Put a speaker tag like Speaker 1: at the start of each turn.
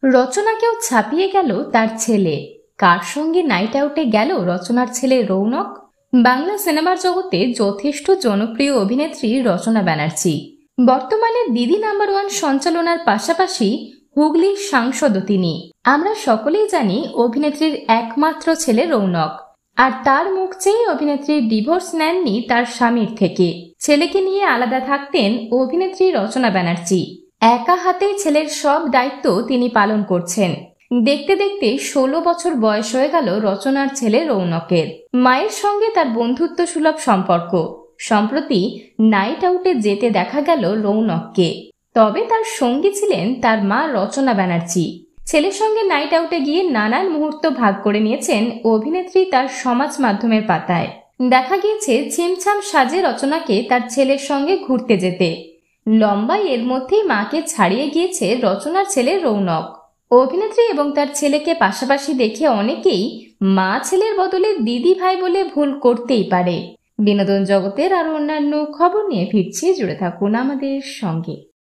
Speaker 1: রচনাকেও ছাপিয়ে গেল তার ছেলে। কার সঙ্গে নাইট আউটে গেল রচনার ছেলে রৌনক? বাংলা সিনেমার জগতে যথেষ্ট জনপ্রিয় অভিনেত্রী রচনা ব্যানার্জি বর্তমানে দিদি নাম্বার 1 সঞ্চালনার পাশাপাশি হুগলির সাংসদও তিনি। আমরা সকলেই জানি অভিনেত্রীর একমাত্র ছেলে রৌনক, আর তার মুখ চেয়ে অভিনেত্রী ডিভোর্স নেননি তার স্বামীর থেকে। ছেলেকে নিয়ে আলাদা থাকতেন অভিনেত্রী রচনা ব্যানার্জি। একা হাতেই ছেলের সব দায়িত্ব তিনি পালন করছেন। দেখতে দেখতে 16 বছর বয়স হয়ে গেল রচনার ছেলে রৌনকের। মায়ের সঙ্গে তার বন্ধুত্ব সুলভ সম্পর্ক। সম্প্রতি নাইট আউটে যেতে দেখা গেল রৌনককে, তবে তার সঙ্গী ছিলেন তার মা রচনা ব্যানার্জি। ছেলের সঙ্গে নাইট আউটে গিয়ে নানান মুহূর্ত ভাগ করে নিয়েছেন অভিনেত্রী তার সমাজ মাধ্যমের পাতায়। দেখা গিয়েছে ছিমছাম সাজে রচনাকে তার ছেলের সঙ্গে ঘুরতে যেতে। লম্বাই এর মধ্যেই মাকে ছাড়িয়ে গিয়েছে রচনার ছেলে রৌনক। অভিনেত্রী এবং তার ছেলেকে পাশাপাশি দেখে অনেকেই মা ছেলের বদলে দিদি ভাই বলে ভুল করতেই পারে। বিনোদন জগতের আরো অন্যান্য খবর নিয়ে ফিরছি, জুড়ে থাকুন আমাদের সঙ্গে।